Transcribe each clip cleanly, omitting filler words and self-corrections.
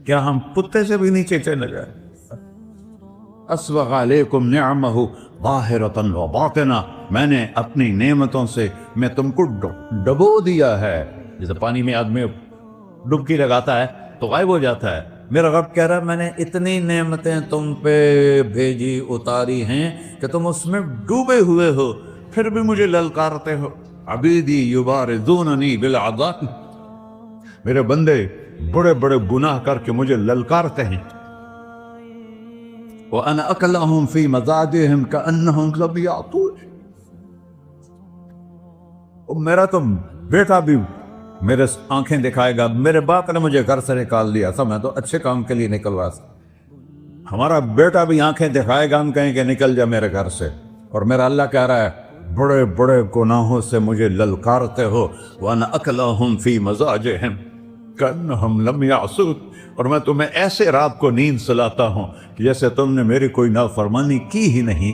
क्या हम कुत्ते से भी नीचे चले गए? अस्बग़ अलैकुम निअमहु ज़ाहिरतन व बातिना, मैंने अपनी नेमतों से मैं तुमको डबो दिया है। जैसे पानी में आदमी डुबकी लगाता है तो गायब हो जाता है, मेरा रब कह रहा है मैंने इतनी नेमतें तुम पे भेजी उतारी हैं कि तुम उसमें डूबे हुए हो, फिर भी मुझे ललकारते हो। अबीदी युबारिज़ूननी बिल अज़ाब, मेरे बंदे बड़े बड़े गुनाह करके मुझे ललकारते हैं। व अना अकलहुम फी मज़ाजिहिम कअन्नहुम लब यातून, मेरा तो बेटा भी मेरे आंखें दिखाएगा। मेरे बाप ने मुझे घर से निकाल दिया था, मैं तो अच्छे काम के लिए निकलवा था। हमारा बेटा भी आंखें दिखाएगा, हम कहेंगे निकल जा मेरे घर से। और मेरा अल्लाह कह रहा है बड़े बड़े गुनाहों से मुझे ललकारते हो। वअना अकलहुम फी मज़ाजिहिम कअन्नहुम लम यासून, और मैं तुम्हें ऐसे रात को नींद सुलाता हूँ कि जैसे तुमने मेरी कोई नाफरमानी की ही नहीं।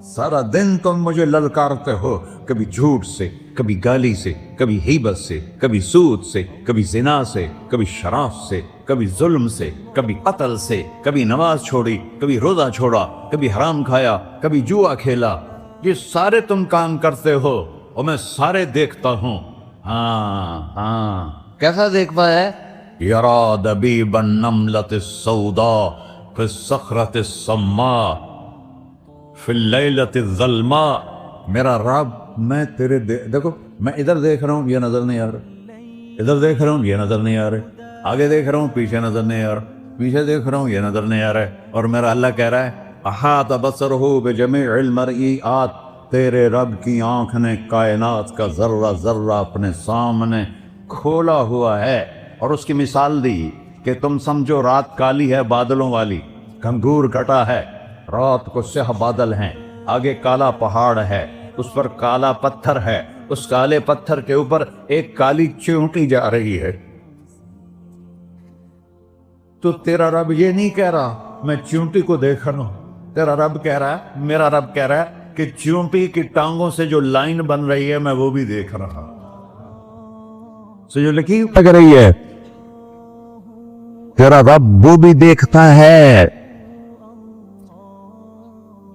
सारा दिन तुम मुझे ललकारते हो, कभी झूठ से, कभी गाली से, कभी हीबत से, कभी सूद से, कभी जिना से, कभी शराब से, कभी जुल्म से, कभी कत्ल से, कभी नमाज छोड़ी, कभी रोजा छोड़ा, कभी हराम खाया, कभी जुआ खेला। ये सारे तुम काम करते हो और मैं सारे देखता हूँ। हाँ हाँ, कैसा देख पाया है? यरा दबीबन नमलतिस सौदा फिस सखरतिस सम्मा फिल लैलतिज़ ज़ल्मा, मेरा रब मैं तेरे देखो, मैं इधर देख रहा हूँ ये नजर नहीं आ रहा, इधर देख रहा हूँ ये नजर नहीं आ रहा, आगे देख रहा हूँ पीछे नजर नहीं आ रहा, पीछे देख रहा हूँ ये नजर नहीं आ रहा है। और मेरा अल्लाह कह रहा है अहात बसरहु बिजमीइल मरईआत, तेरे रब की आंख ने कायनात का जर्रा जर्रा अपने सामने खोला हुआ है। और उसकी मिसाल दी कि तुम समझो रात काली है बादलों वाली, घंघूर घटा है, रात को स्याह बादल हैं, आगे काला पहाड़ है, उस पर काला पत्थर है, उस काले पत्थर के ऊपर एक काली चींटी जा रही है। तो तेरा रब ये नहीं कह रहा मैं चींटी को देख रहा हूं, तेरा रब कह रहा है, मेरा रब कह रहा है कि चींटी की टांगों से जो लाइन बन रही है मैं वो भी देख रहा हूं। सो जो लिखी लग रही है तेरा रब वो भी देखता है।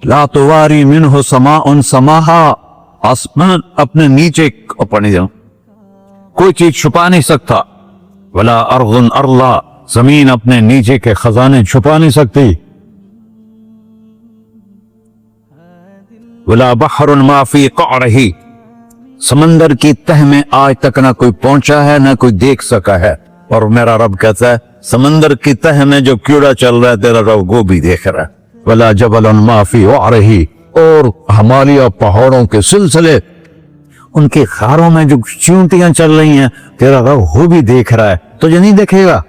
ला तुवारी मिन्हु समाउन समाहा, आसमान अपने नीचे पढ़ने जाओ, कोई चीज छुपा नहीं सकता। वला अर्ज़ुन अरला, जमीन अपने नीचे के खजाने छुपा नहीं सकती। वला बहरुन मा फी क़अरिही, समंदर की तह में आज तक ना कोई पहुंचा है ना कोई देख सका है। और मेरा रब कहता है समंदर की तह में जो कीड़ा चल रहा है तेरा रब वो भी देख रहा है। वला जबलन मा फी क़अरिही, और हिमालय पहाड़ों के सिलसिले उनके खारों में जो चींटियां चल रही हैं तेरा रब वो भी देख रहा है। तुझे नहीं देखेगा?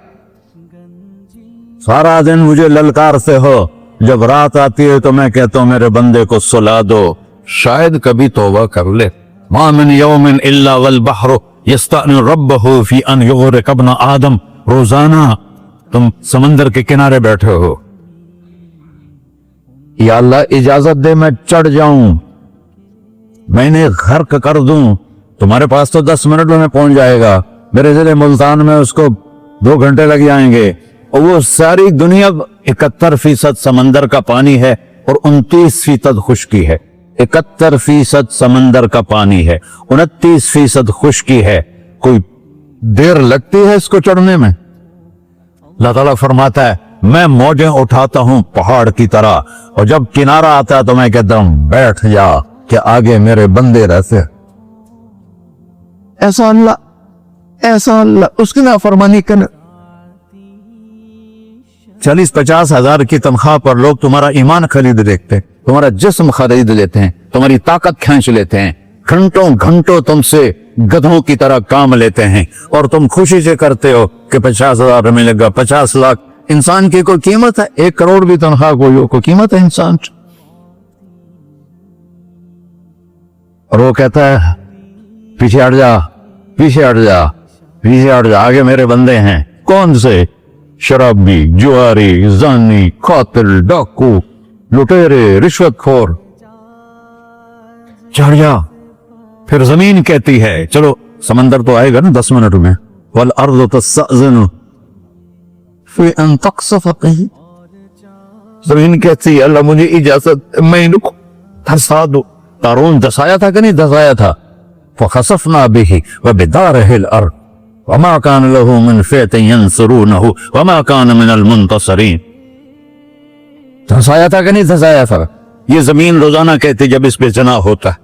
सारा दिन मुझे ललकारते हो, जब रात आती है तो मैं कहता हूं मेरे बंदे को सुला दो, शायद कभी तौबा कर ले। मा मिन यौमिन इल्ला वल बहरु यस्तअनु रब्बहु फी अन युग़रिक़ इब्न आदम, रोजाना तुम समंदर के किनारे बैठे हो, या अल्लाह इजाजत दे मैं चढ़ जाऊं, मैं इन्हें गर्क कर दूं। तुम्हारे पास तो 10 मिनट में पहुंच जाएगा, मेरे जिले मुल्तान में उसको 2 घंटे लग जाएंगे। और वो सारी दुनिया 71% समंदर का पानी है और 29% खुश्की है। 71% समंदर का पानी है, 29% खुश्की है। कोई देर लगती है इसको चढ़ने में? अल्लाह ताला फरमाता है मैं मौजें उठाता हूं पहाड़ की तरह, और जब किनारा आता है तो मैं कहता हूं बैठ जा कि आगे मेरे बंदे रहते। ऐसा अल्लाह उसकी नाफरमानी करने 40-50 हजार की तनख्वाह पर लोग तुम्हारा ईमान खरीद लेते हैं, तुम्हारा जिस्म खरीद लेते हैं, तुम्हारी ताकत खींच लेते हैं, घंटों घंटों तुमसे गधों की तरह काम लेते हैं, और तुम खुशी से करते हो कि 50,000 मिलेगा, 50 लाख। इंसान की कोई कीमत है? 1 करोड़ भी तनख्वाह कोई कीमत है इंसान? और वो कहता है पीछे हट जा, पीछे हट जा, पीछे हट जा, आगे मेरे बंदे हैं। कौन से? शराबी, जुआरी, जानी, कातिल, डाकू, लुटेरे, रिश्वतखोर। चढ़ जा। फिर जमीन कहती है चलो, समंदर तो आएगा ना 10 मिनट में। वल अर्ज़ु तस्तअज़िनु فی ان تقصف به, زمین کہتی ہے اللہ مجھے اجازت میں ان کو دھسا دو. قارون دھسایا تھا کہ نہیں دھسایا تھا؟ فخسفنا به وبداره الارض وما كان له من فئة ينصرونه وما كان من المنتصرين. دھسایا تھا کہ نہیں دھسایا تھا؟ یہ زمین روزانہ کہتی جب اس پہ زنا ہوتا ہے,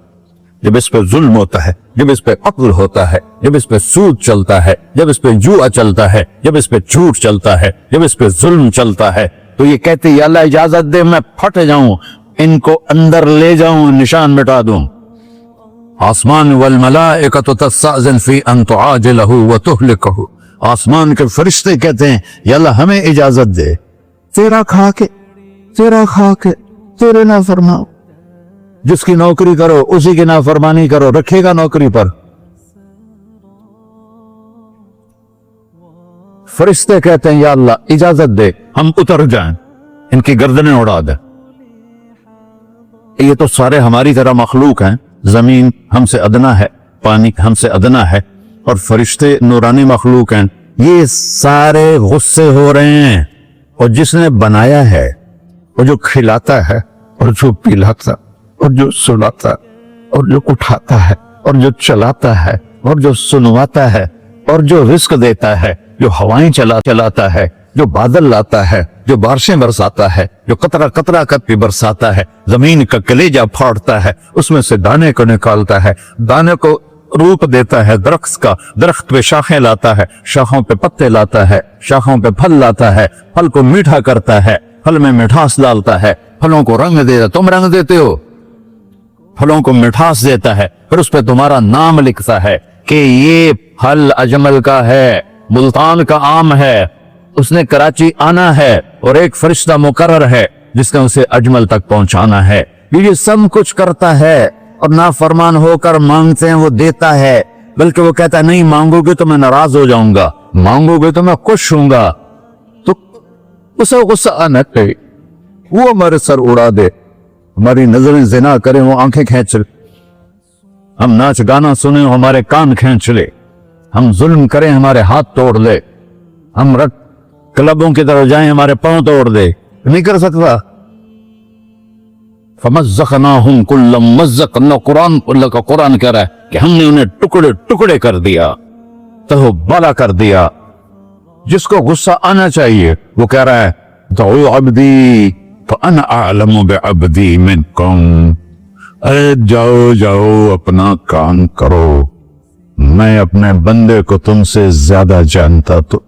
جب اس پہ ظلم ہوتا ہے, جب اس پہ قتل ہوتا ہے, جب اس پہ سود چلتا ہے, جب اس پہ جوا چلتا ہے, جب اس پہ جھوٹ چلتا ہے, جب اس پہ ظلم چلتا ہے, تو یہ کہتی یا اللہ اجازت دے میں پھٹ جاؤں, ان کو اندر لے جاؤں, نشان مٹا دوں. آسمان والملائکۃ تستأذن فی ان تعاجلہ وتہلکہ, آسمان کے فرشتے کہتے ہیں یا اللہ ہمیں اجازت دے تیرا کھا کے تیرے نافرمان, جس کی نوکری کرو اسی کی نافرمانی کرو, رکھے گا نوکری پر. فرشتے کہتے ہیں یا اللہ اجازت دے ہم اتر جائیں, ان کی گردنیں اڑا دیں. یہ تو سارے ہماری طرح مخلوق ہیں, زمین ہم سے ادنا ہے, پانی ہم سے ادنا ہے, اور فرشتے نورانی مخلوق ہیں. یہ سارے غصے ہو رہے ہیں, اور جس نے بنایا ہے, اور جو کھلاتا ہے, اور جو پلاتا, اور جو سلاتا, اور جو اٹھاتا ہے, اور جو چلاتا ہے, اور جو سنواتا ہے, اور جو رزق دیتا ہے, جو ہوائیں چلاتا ہے, جو بادل لاتا ہے, جو بارشیں برساتا ہے, جو قطرہ قطرہ قطرہ برساتا ہے, زمین کا کلیجہ پھاڑتا ہے, اس میں سے دانے کو نکالتا ہے, دانے کو روپ دیتا ہے درخت کا, درخت پہ شاخیں لاتا ہے, شاخوں پہ پتے لاتا ہے, شاخوں پہ پھل لاتا ہے, پھل کو میٹھا کرتا ہے, پھل میں مٹھاس ڈالتا ہے, پھلوں کو رنگ دیتا, تم رنگ دیتے ہو, پھلوں کو مٹھاس دیتا ہے, پھر اس پہ تمہارا نام لکھتا ہے کہ یہ پھل اجمل کا ہے, ملتان کا آم ہے, اس نے کراچی آنا ہے, اور ایک فرشتہ مقرر ہے جس نے اسے اجمل تک پہنچانا ہے. یہ سب کچھ کرتا ہے, اور نافرمان ہو کر مانگتے ہیں وہ دیتا ہے, بلکہ وہ کہتا ہے نہیں مانگو گے تو میں ناراض ہو جاؤں گا, مانگو گے تو میں خوش ہوں گا. تو اسے غصہ آنا چاہیے, وہ ہمارے سر اڑا دے, ہماری نظریں زنا کریں وہ آنکھیں کھینچ لے, ہم ناچ گانا سنیں ہمارے کان کھینچ لے, ہم ظلم کریں ہمارے ہاتھ توڑ لے, ہم کلبوں کی طرف جائیں ہمارے پاؤں توڑ دے, نہیں کر سکتا. فَمَزَّقْنَاهُمْ كُلَّ مُمَزَّقٍ, اللہ کا قرآن کہہ رہا ہے کہ ہم نے انہیں ٹکڑے ٹکڑے کر دیا, تہو بالا کر دیا. جس کو غصہ آنا چاہیے وہ کہہ رہا ہے دعو عبدی فَأَنَا أَعْلَمُ بِعَبْدِي مِنْكُمْ, اے جاؤ اپنا کام کرو, میں اپنے بندے کو تم سے زیادہ جانتا. تو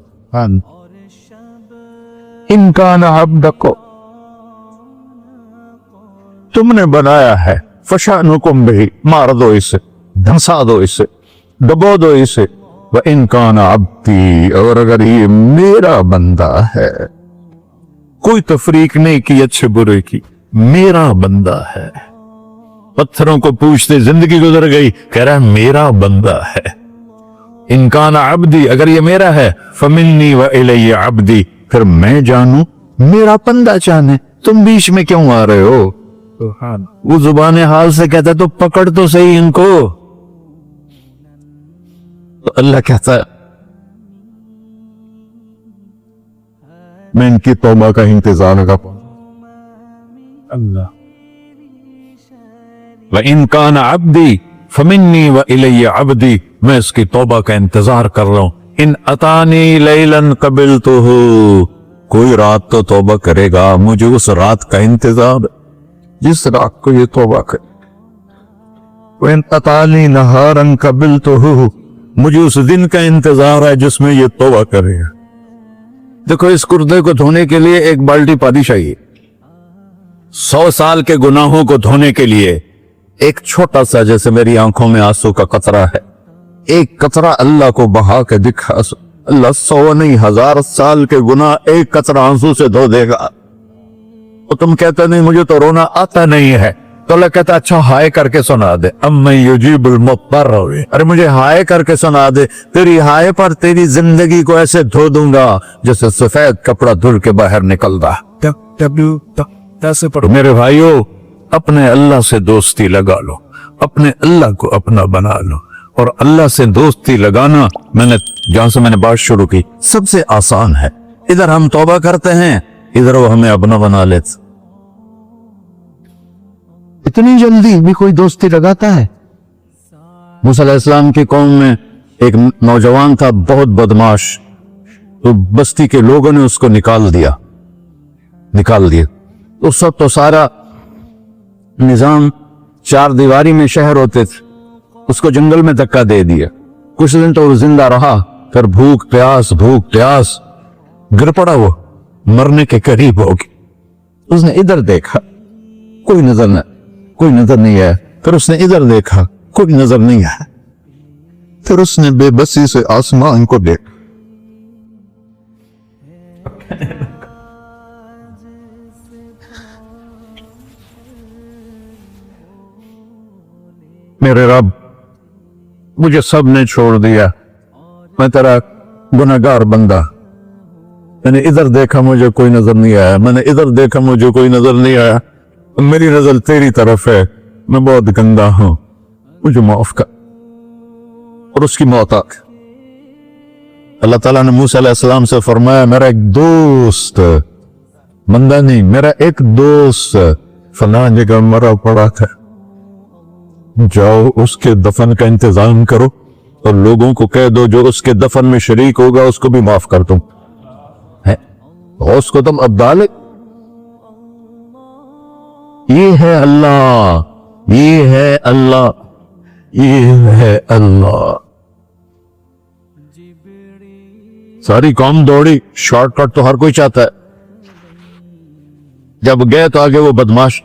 ان کان عبدکو, تم نے بنایا ہے, فشانکم بہی, مار دو اسے, دھنسا دو اسے, دبو دو اسے. وَإِن كَانَ عَبْدِي, اور اگر یہ میرا بندہ ہے, کوئی تفریق نہیں کی اچھے برے کی, میرا بندہ ہے. پتھروں کو پوچھتے زندگی گزر گئی, کہہ رہا ہے میرا بندہ ہے. ان کان عبدی, اگر یہ میرا ہے, فمنی وإلی عبدی, پھر میں جانوں میرا بندہ جانے, تم بیچ میں کیوں آ رہے ہو؟ وہ زبان حال سے کہتا ہے تو پکڑ تو صحیح ان کو. تو اللہ کہتا ہے میں ان کی توبہ کا انتظار کا اللہ. وَإِن كَانَ عَبْدِي فَمِنِّي وَإِلَيَّ عَبْدِي, میں اس کی توبہ کا انتظار کر رہا ہوں. ان اتانی لیلاً قبلتہ, کوئی رات تو توبہ کرے گا, مجھے اس رات کا انتظار جس رات کو یہ توبہ کرے. وَإِن اتانی نہاراً قبلتہ, مجھے اس دن کا انتظار ہے جس میں یہ توبہ کرے گا. دیکھو اس کردے کو دھونے کے لیے ایک بالٹی پانی چاہیے, 100 سال کے گناہوں کو دھونے کے لیے ایک چھوٹا سا, جیسے میری آنکھوں میں آنسو کا قطرہ ہے, ایک قطرہ اللہ کو بہا کے دکھا, اللہ 100 نہیں 1000 سال کے گناہ ایک قطرہ آنسو سے دھو دے گا. اور تم کہتے نہیں مجھے تو رونا آتا نہیں ہے, تو اللہ کہتا اچھا ہائے کر کے سنا دے. اَمَّن يُجِيبُ الْمُضْطَرَّ, ارے مجھے ہائے کر کے سنا دے, تیری ہائے پر تیری زندگی کو ایسے دھو دوں گا جیسے سفید کپڑا دھل کے باہر نکل رہا. میرے بھائیو, اپنے اللہ سے دوستی لگا لو, اپنے اللہ کو اپنا بنا لو. اور اللہ سے دوستی لگانا, جہاں سے میں نے بات شروع کی, سب سے آسان ہے. इधर हम तौबा करते हैं, इधर वो हमें अपना बना लेते। इतनी जल्दी भी कोई दोस्ती लगाता है? मूसा अलैहिस्सलाम की कौम में एक नौजवान था, बहुत बदमाश, तो बस्ती के लोगों ने उसको निकाल दिया। उस वक्त तो सारा निजाम चार दीवारी में शहर होते थे, उसको जंगल में धक्का दे दिया। कुछ दिन तो वो जिंदा रहा, फिर भूख प्यास गिर पड़ा, वो मरने के करीब हो गया। उसने इधर देखा, कोई नजर नहीं आया। फिर उसने इधर देखा, कोई नजर नहीं आया। फिर उसने बेबसी से आसमान को देखा। मेरे रब, मुझे सब ने छोड़ दिया, मैं तेरा गुनहगार बंदा। मैंने इधर देखा, मुझे कोई नजर नहीं आया। मैंने इधर देखा, मुझे कोई नजर नहीं आया। मेरी नजर तेरी तरफ है, मैं बहुत गंदा हूं, मुझे माफ कर। और उसकी मौत आ गई। अल्लाह ताला ने मूसा अलैहिस्सलाम से फरमाया, मेरा एक दोस्त, बंदा नहीं, मेरा एक दोस्त फलां जगह मरा पड़ा था, जाओ उसके दफन का इंतजाम करो और लोगों को कह दो जो उसके दफन में शरीक होगा उसको भी माफ कर दूं। है उसको तुम अब्दाल, ये है अल्लाह, ये है अल्लाह, ये है अल्लाह। सारी कौम दौड़ी, शॉर्टकट तो हर कोई चाहता है। जब गए तो आगे वो बदमाश,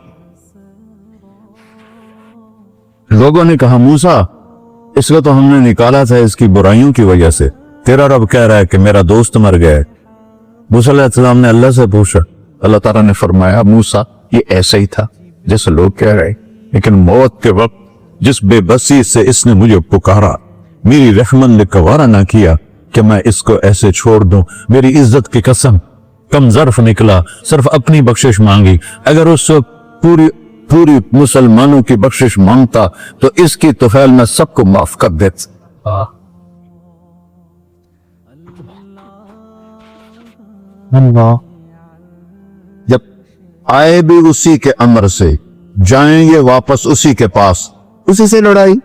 लोगों ने कहा मूसा, इसको तो हमने निकाला था इसकी बुराइयों की वजह से, तेरा रब कह रहा है कि मेरा दोस्त मर गया है। मूसा अलैहिस्सलाम ने अल्लाह से पूछा, अल्लाह ताला ने फरमाया, मूसा ये ऐसा ही था जैसे लोग कह रहे, लेकिन मौत के वक्त जिस बेबसी से इसने मुझे पुकारा, मेरी रहमत ने गवारा ना किया कि मैं इसको ऐसे छोड़ दूं। मेरी इज्जत की कसम, कम ज़र्फ निकला, सिर्फ अपनी बख्शिश मांगी। अगर उस पूरी मुसलमानों की बख्शिश मांगता तो इसकी तोफैल में सबको माफ कर देता। जब आए भी उसी के अमर से, जाएंगे वापस उसी के पास, उसी से लड़ाई।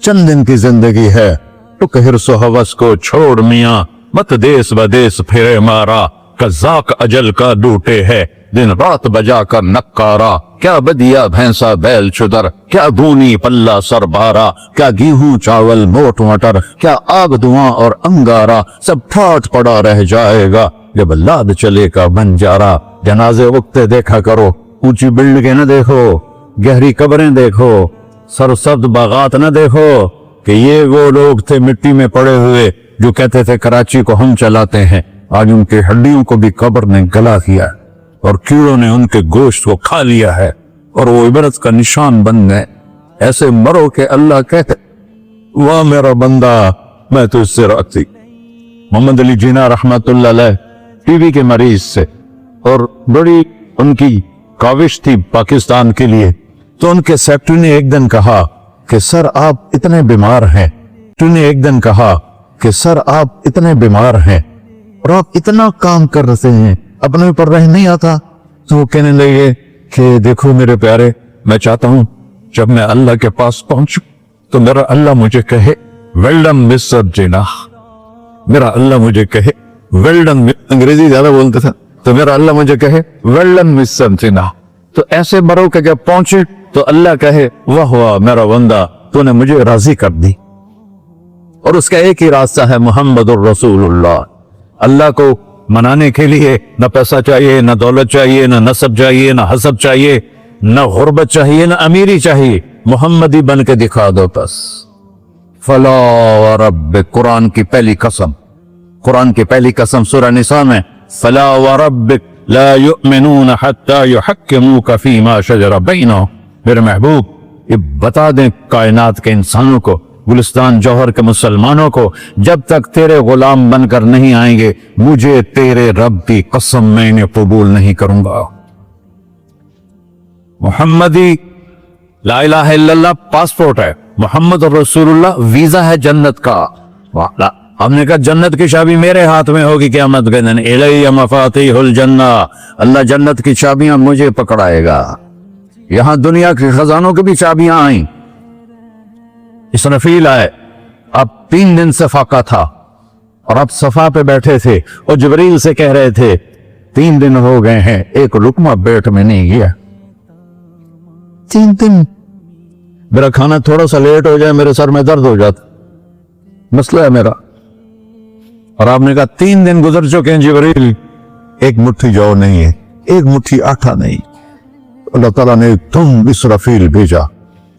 चंद दिन की जिंदगी है, टुक हिर्सो हवस को छोड़ मियां, मत देश बदेश फिरे मारा, कज़ाक अजल का लूटे है, दिन रात बजा कर नक्कारा। क्या बदिया भैंसा बैल चुदर, क्या दूनी पल्ला सर बारा, क्या गेहूं चावल मोट मटर, क्या आग धुआं और अंगारा, सब ठाठ पड़ा रह जाएगा जब लाद चलेगा बंजारा। जनाजे उगते देखा करो, ऊंची बिल्डिंगें न देखो, गहरी कब्रें देखो, सरसब्ज बागात न देखो कि ये वो लोग थे मिट्टी में पड़े हुए जो कहते थे कराची को हम चलाते हैं। आज उनके हड्डियों को भी कब्र ने गला किया और कीड़ों ने उनके गोश्त को खा लिया है और वो इबरत का निशान बन गए। ऐसे मरो के अल्लाह कहते, वाह मेरा बंदा, मैं तो इससे राजी। मोहम्मद अली जिन्ना रहमतुल्लाह अलैह टीबी के मरीज से, और बड़ी उनकी काविश थी पाकिस्तान के लिए, तो उनके सेक्रेटरी ने एक दिन कहा कि सर आप इतने बीमार हैं, एक दिन कहा कि सर आप इतने बीमार हैं और आप इतना काम कर रहे हैं, अपने ऊपर रह नहीं आता। तो वो कहने लगे कि देखो मेरे प्यारे, मैं चाहता हूं जब मैं अल्लाह के पास पहुंचूं तो मेरा अल्लाह मुझे कहे वेल डन मिस्टर जिन्ना, मेरा अल्लाह मुझे कहे वेल डन। अंग्रेजी ज्यादा बोलते थे, तो मेरा अल्लाह मुझे कहे वेल डन मिस्टर जिन्ना। तो ऐसे मरो के जब पहुंचे तो अल्लाह कहे, वाह वाह मेरा बंदा, तूने मुझे राजी कर दी। और उसका एक ही रास्ता है, मुहम्मदुर रसूलुल्लाह। अल्लाह को मनाने के लिए न पैसा चाहिए, न दौलत चाहिए, न नसब चाहिए, न हसब चाहिए, न गुर्बत चाहिए, न अमीरी चाहिए, मोहम्मदी बन के दिखा दो बस। फला व रब्बिक, कुरान की पहली कसम, कुरान की पहली कसम सूरह निसा में, फला व रब्बिक ला युमिनून हत्ता युहक्किमूका फीमा शजरा बैनहुम। मेरे महबूब, ये बता दें कायनात के इंसानों को, गुलिस्तान जौहर के मुसलमानों को, जब तक तेरे गुलाम बनकर नहीं आएंगे, मुझे तेरे रब की कसम मैं इन्हें कबूल नहीं करूंगा। मुहम्मदी ला इलाहा इल्लल्लाह पासपोर्ट है, मोहम्मद रसूलुल्लाह वीजा है जन्नत का। हमने कहा जन्नत की चाबी मेरे हाथ में होगी क़यामत के दिन, इलैया मफातिहुल जन्ना, अल्लाह जन्नत की चाबियां मुझे पकड़ाएगा। यहां दुनिया के खजानों की भी चाबियां आई। इसराफील आए, अब 3 दिन से फाका था और अब सफा पे बैठे थे और जिब्रील से कह रहे थे 3 दिन हो गए हैं, एक लुकमा पेट में नहीं गया। 3 दिन मेरा खाना थोड़ा सा लेट हो जाए मेरे सर में दर्द हो जाता, मसला है मेरा। और आपने कहा 3 दिन गुजर चुके हैं जिब्रील, एक मुट्ठी जौ नहीं है, एक मुट्ठी आटा नहीं। अल्लाह ताला ने तुम इसराफील भेजा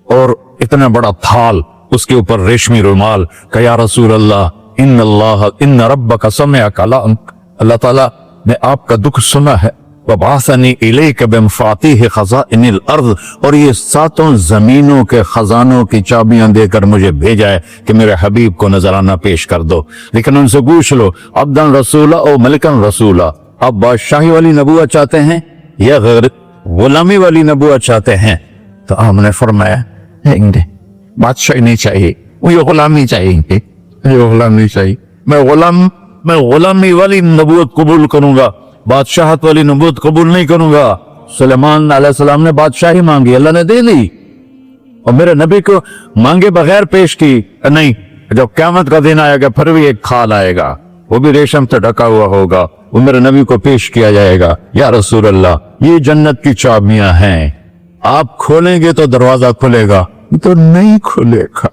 और इतना बड़ा थाल, उसके ऊपर रेशमी रुमाल, कहा या रसूल अल्लाह इन्न रब्बका समिअ कलाम, अल्लाह ताला ने आपका दुख सुना है। वबासनी इलैका बिमफातिह खज़ाइनिल अर्ज़, और ये 7 जमीनों के खजानों की चाबियां देकर मुझे भेजा है कि मेरे हबीब को नजराना पेश कर दो। लेकिन उनसे पूछ लो अब्दन रसूला और मलिकन रसूला, आप बादशाही वाली नबूवत चाहते हैं या गैर गुलामी वाली नबूवत चाहते हैं? तो हमने फरमाया बादशाही नहीं चाहिए, मुझे गुलामी चाहिए, मुझे गुलामी चाहिए। मैं गुलामी वाली नबूवत कबूल करूंगा, बादशाहत वाली नबूवत कबूल नहीं करूंगा। सुलेमान अलैहिस्सलाम ने बादशाही मांगी, अल्लाह ने दे दी, और मेरे नबी को मांगे बगैर पेश की नहीं। जब क़यामत का दिन आएगा फिर भी एक खाल आएगा, वो भी रेशम से ढका हुआ होगा, वो मेरे नबी को पेश किया जाएगा। या रसूल अल्लाह, ये जन्नत की चाबियां हैं, आप खोलेंगे तो दरवाजा खुलेगा, तो नहीं खुलेगा।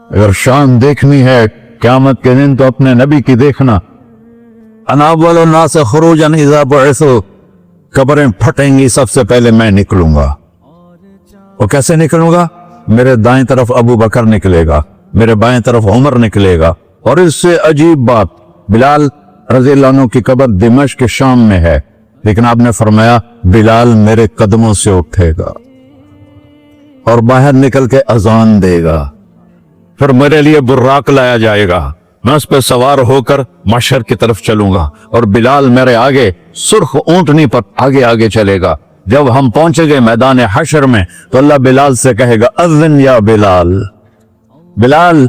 अगर शान देखनी है क़यामत के दिन तो अपने नबी की देखना। अनावल नास खुरूजन इज़ा बुइसु, कब्रें फटेंगी सबसे पहले मैं निकलूंगा। वो कैसे निकलूंगा? मेरे दाएं तरफ अबू बकर निकलेगा, मेरे बाएं तरफ उमर निकलेगा। और इससे अजीब बात, बिलाल रज़ियल्लाहु अन्हु की कब्र दिमश्क के शाम में है, लेकिन आपने फरमाया बिलाल मेरे कदमों से उठेगा और बाहर निकल के अजान देगा, फिर मेरे लिए बुर्राक लाया जाएगा, मैं उस पर सवार होकर मशर की तरफ चलूंगा और बिलाल मेरे आगे सुर्ख ऊंटनी पर आगे आगे चलेगा। जब हम पहुंचेंगे मैदान हशर में तो अल्लाह बिलाल से कहेगा अज़्ज़िन या बिलाल, बिलाल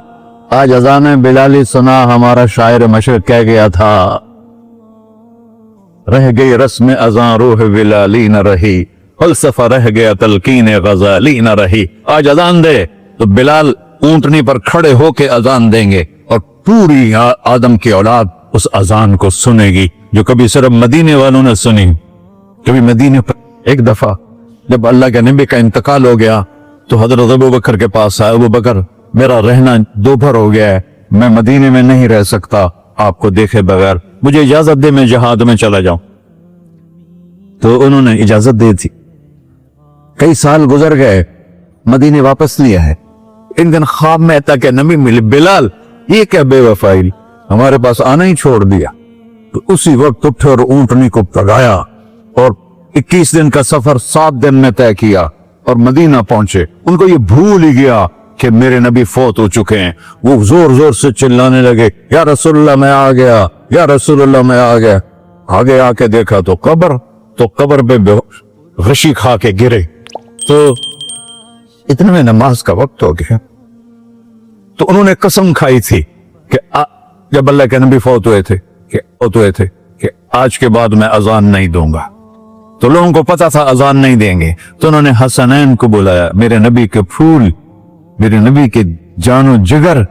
आज अज़ान बिलाली सुना, हमारा शायर मशर कह गया था, रह गई रस्म अज़ां रूह बिलाली न रही, फलसफा रह गया तलकीन गजाली न रही। आज अजान दे तो बिलाल ऊंटनी पर खड़े होके अजान देंगे और पूरी आदम की औलाद उस अजान को सुनेगी, जो कभी सिर्फ मदीने वालों ने सुनी। कभी मदीने पर एक दफा जब अल्लाह के नबी का इंतकाल हो गया तो हजरत अबू बकर के पास आया, अबू बकर मेरा रहना दोपहर हो गया है, मैं मदीने में नहीं रह सकता आपको देखे बगैर, मुझे इजाजत दे मैं जहाद में चला जाऊं। तो उन्होंने इजाजत दे दी। कई साल गुजर गए, मदीने वापस नहीं आए। इन दिन ख्वाब में तक नबी मिले, बिलाल ये क्या बेवफाई, हमारे पास आना ही छोड़ दिया। तो उसी वक्त उठे और ऊंटनी को भगाया और 21 दिन का सफर 7 दिन में तय किया और मदीना पहुंचे। उनको ये भूल ही गया कि मेरे नबी फौत हो चुके हैं। वो जोर जोर से चिल्लाने लगे, या रसूलुल्लाह मैं आ गया, या रसूलुल्लाह मैं आ गया। आगे आके देखा तो कब्र पे गशी खा के गिरे। तो इतने में नमाज का वक्त हो गया। तो उन्होंने कसम खाई थी कि जब अल्लाह के नबी फौत हुए थे कि आज के बाद मैं अजान नहीं दूंगा। तो लोगों को पता था अजान नहीं देंगे, तो उन्होंने हसनैन को बुलाया, मेरे नबी के फूल, मेरे नबी के जानो जिगर,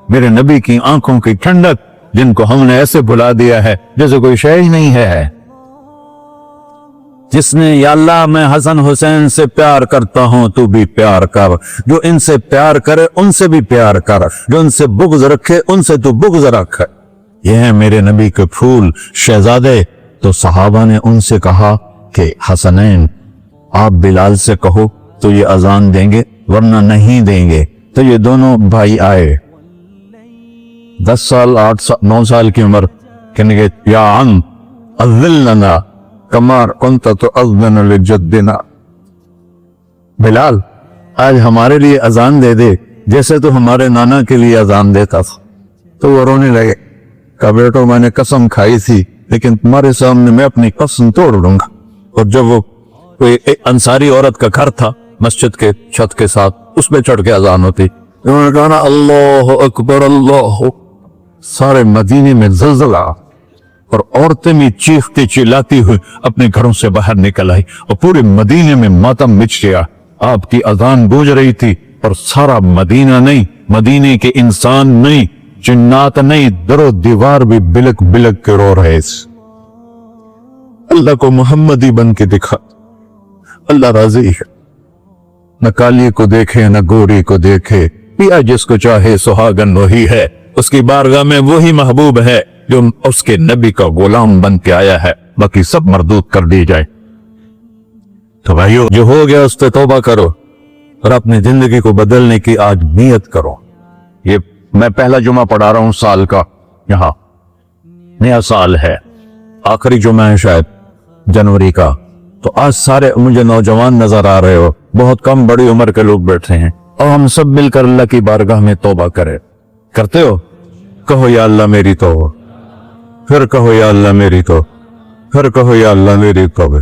मेरे नबी की आंखों की ठंडक, जिनको हमने ऐसे भुला दिया है जैसे कोई शय ही नहीं है। जिसने या अल्लाह मैं हसन हुसैन से प्यार करता हूं, तू भी प्यार कर, जो इनसे प्यार करे उनसे भी प्यार कर, जो इनसे बुग़्ज़ रखे उनसे तू बुग़्ज़ रख। ये है मेरे नबी के फूल शहजादे। तो सहाबा ने उनसे कहा कि हसनैन आप बिलाल से कहो तो ये अजान देंगे, वरना नहीं देंगे। तो ये दोनों भाई आए, 10 साल 8 साल 9 साल की उम्र, कहने के या अम अज़्ज़िलना कमार कुंता तो अज़्ज़न लिजद्दिना, बिलाल आज हमारे लिए अजान दे दे जैसे तो हमारे नाना के लिए अजान देता था। तो वो रोने लगे, कहा बेटो मैंने कसम खाई थी, लेकिन तुम्हारे सामने मैं अपनी कसम तोड़ दूंगा। और जब वो कोई एक अंसारी औरत का घर था मस्जिद के छत के साथ, उसमें चढ़ के अजान होती, उन्होंने कहा ना अल्लाह अकबर अल्लाह سارے مدینے میں زلزلہ اور عورتیں بھی چیختی چلاتی ہوئی اپنے گھروں سے باہر نکل آئی اور پورے مدینے میں ماتم مچ گیا. آپ کی اذان گونج رہی تھی اور سارا مدینہ نہیں, مدینے کے انسان نہیں, جنات نہیں, در و دیوار بھی بلک بلک کے رو رہے. اللہ کو محمدی بن کے دکھا. اللہ راضی ہے. نہ کالی کو دیکھے نہ گوری کو دیکھے, پیا جس کو چاہے سہاگن وہی ہے. اس کی بارگاہ میں وہی محبوب ہے جو اس کے نبی کا غلام بن کے آیا ہے. باقی سب مردود کر دی جائے. تو بھائیو, جو ہو گیا اس پہ توبہ کرو اور اپنی زندگی کو بدلنے کی آج نیت کرو. یہ میں پہلا جمعہ پڑھا رہا ہوں سال کا. یہاں نیا سال ہے, آخری جمعہ ہے شاید جنوری کا. تو آج سارے مجھے نوجوان نظر آ رہے ہو, بہت کم بڑی عمر کے لوگ بیٹھے ہیں, اور ہم سب مل کر اللہ کی بارگاہ میں توبہ کرے. کرتے ہو؟ کہو یا اللہ میری توبہ, پھر کہو یا اللہ میری توبہ, پھر کہو یا اللہ میری توبہ.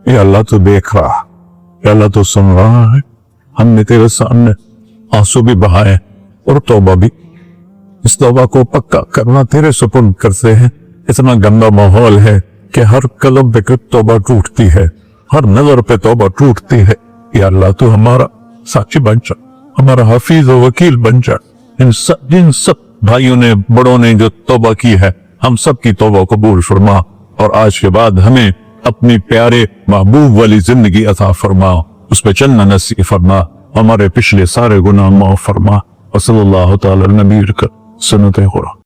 یا اللہ تو دیکھ رہا, یا اللہ تو سن رہا ہے. ہم نے تیرے سامنے آنسو بھی بہائے اور توبہ بھی. اس توبہ کو پکا کرنا تیرے سپرد کرتے ہیں. اتنا گندا ماحول ہے کہ ہر قلب پہ توبہ ٹوٹتی ہے, ہر نظر پہ توبہ ٹوٹتی ہے. یا اللہ تو ہمارا ساتھی بن جا, ہمارا حفیظ و وکیل بن جا. جن سب بھائیوں نے بڑوں نے جو توبہ کی ہے, ہم سب کی توبہ قبول فرما, اور آج کے بعد ہمیں اپنی پیارے محبوب والی زندگی عطا فرما, اس پہ چلنا نصیب فرما, ہمارے پچھلے سارے گناہ معاف فرما. وصلی اللہ تعالی نبی کا سنت خورا.